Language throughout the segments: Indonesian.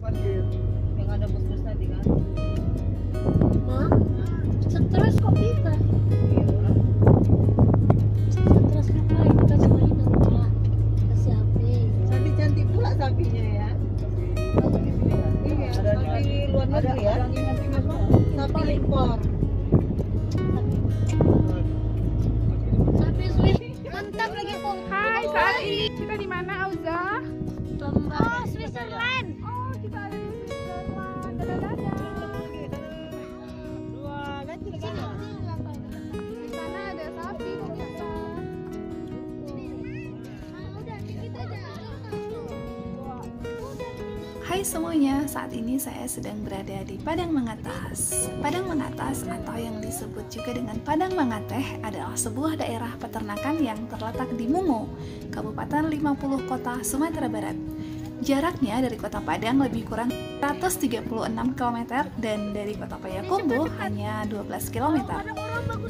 parkir yang ada bus-bus tadi kan. Hah? Stres kok kita? Iya. Stres ngapain? Kita cuma ini nonton. Kasih HP. Cantik-cantik pula sapinya ya. Iya, sapi luar negeri ya. Sapi impor. Sapi Swiss. Mantap lagi kok. Hai, saat ini kita di mana, Auza? Oh, Switzerland. Oh, kita ada di Switzerland. Dadah-dadah. Di sana ada sapi pemirsa. Hai semuanya, saat ini saya sedang berada di Padang Mengatas. Padang Mengatas atau yang disebut juga dengan Padang Mangateh adalah sebuah daerah peternakan yang terletak di Mungo, Kabupaten 50 Kota, Sumatera Barat. Jaraknya dari Kota Padang lebih kurang 136 km dan dari Kota Payakumbuh hanya 12 km.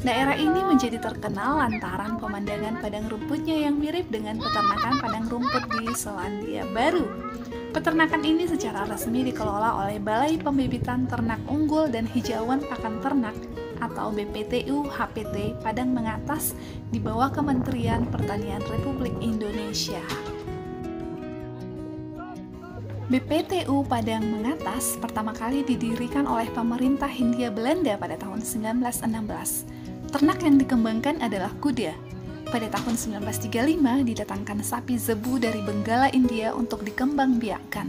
Daerah ini menjadi terkenal lantaran pemandangan padang rumputnya yang mirip dengan peternakan padang rumput di Selandia Baru. Peternakan ini secara resmi dikelola oleh Balai Pembibitan Ternak Unggul dan Hijauan Pakan Ternak atau BPTU HPT Padang Mengatas di bawah Kementerian Pertanian Republik Indonesia. BPTU Padang Mengatas pertama kali didirikan oleh pemerintah Hindia Belanda pada tahun 1916. Ternak yang dikembangkan adalah kuda. Pada tahun 1935 didatangkan sapi zebu dari Benggala, India untuk dikembangbiakkan.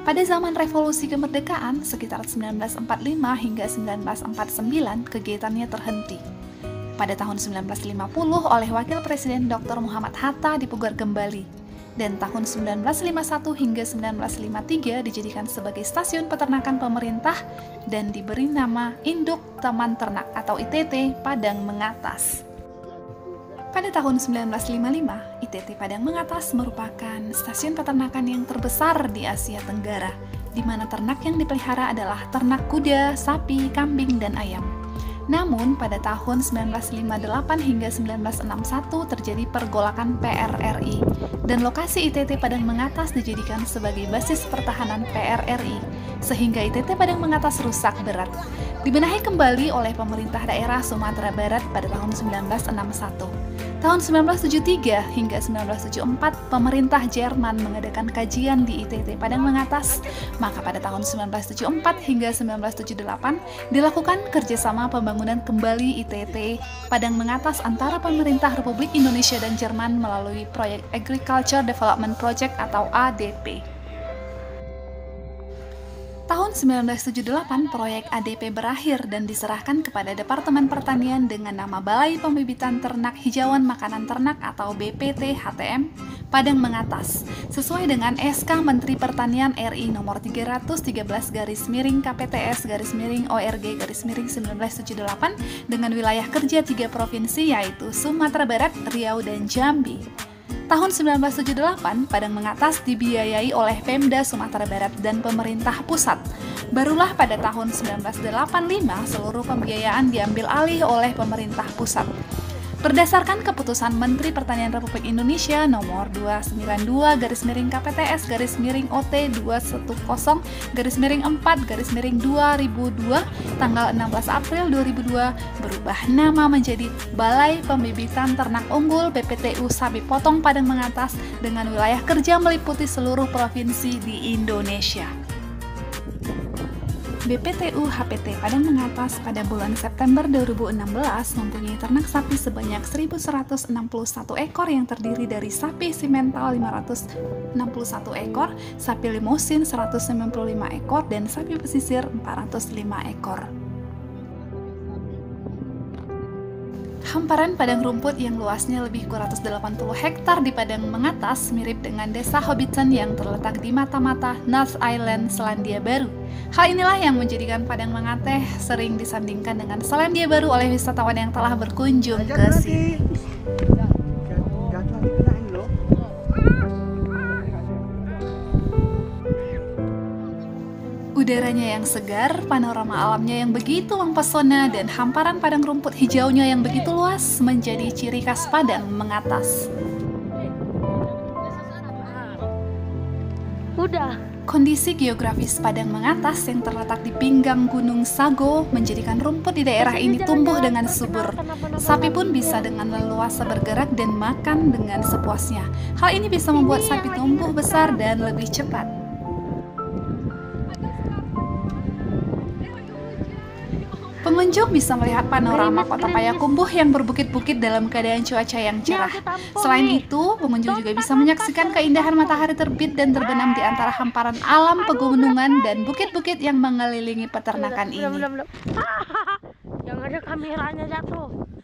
Pada zaman revolusi kemerdekaan sekitar 1945 hingga 1949 kegiatannya terhenti. Pada tahun 1950 oleh Wakil Presiden Dr. Muhammad Hatta dipugar kembali. Dan tahun 1951 hingga 1953 dijadikan sebagai stasiun peternakan pemerintah dan diberi nama Induk Taman Ternak atau ITT Padang Mengatas. Pada tahun 1955, ITT Padang Mengatas merupakan stasiun peternakan yang terbesar di Asia Tenggara, di mana ternak yang dipelihara adalah ternak kuda, sapi, kambing, dan ayam. Namun, pada tahun 1958 hingga 1961 terjadi pergolakan PRRI, dan lokasi ITT Padang Mengatas dijadikan sebagai basis pertahanan PRRI, sehingga ITT Padang Mengatas rusak berat. Dibenahi kembali oleh pemerintah daerah Sumatera Barat pada tahun 1961. Tahun 1973 hingga 1974, pemerintah Jerman mengadakan kajian di ITT Padang Mengatas. Maka pada tahun 1974 hingga 1978 dilakukan kerjasama pembangunan kembali ITT Padang Mengatas antara pemerintah Republik Indonesia dan Jerman melalui proyek Agriculture Development Project atau ADP. Tahun 1978, proyek ADP berakhir dan diserahkan kepada Departemen Pertanian dengan nama Balai Pembibitan Ternak Hijauan Makanan Ternak atau BPT-HTM Padang Mengatas, sesuai dengan SK Menteri Pertanian RI nomor 313/KPTS/ORG/1978 dengan wilayah kerja 3 provinsi yaitu Sumatera Barat, Riau, dan Jambi. Tahun 1978, Padang Mengatas dibiayai oleh Pemda Sumatera Barat dan pemerintah pusat. Barulah pada tahun 1985 seluruh pembiayaan diambil alih oleh pemerintah pusat. Berdasarkan keputusan Menteri Pertanian Republik Indonesia nomor 292/KPTS/OT210/4/2002 tanggal 16 April 2002 berubah nama menjadi Balai Pembibitan Ternak Unggul BPTU Sapi Potong Padang Mengatas dengan wilayah kerja meliputi seluruh provinsi di Indonesia. BPTU HPT Padang Mengatas pada bulan September 2016 mempunyai ternak sapi sebanyak 1.161 ekor yang terdiri dari sapi simental 561 ekor, sapi limusin 195 ekor, dan sapi pesisir 405 ekor. Hamparan padang rumput yang luasnya lebih kurang 180 hektar di Padang Mengatas mirip dengan desa Hobbiton yang terletak di mata-mata North Island, Selandia Baru. Hal inilah yang menjadikan Padang Mengateh sering disandingkan dengan Selandia Baru oleh wisatawan yang telah berkunjung ke sini. Udaranya yang segar, panorama alamnya yang begitu mempesona, dan hamparan padang rumput hijaunya yang begitu luas menjadi ciri khas Padang Mengatas. Udah. Kondisi geografis padang mengatas yang terletak di pinggang Gunung Sago menjadikan rumput di daerah ini tumbuh dengan subur. Sapi pun bisa dengan leluasa bergerak dan makan dengan sepuasnya. Hal ini bisa membuat sapi tumbuh besar dan lebih cepat. Pengunjung bisa melihat panorama kota Payakumbuh yang berbukit-bukit dalam keadaan cuaca yang cerah. Selain itu, pengunjung juga bisa menyaksikan keindahan matahari terbit dan terbenam di antara hamparan alam pegunungan dan bukit-bukit yang mengelilingi peternakan ini. Yang ada kameranya jatuh.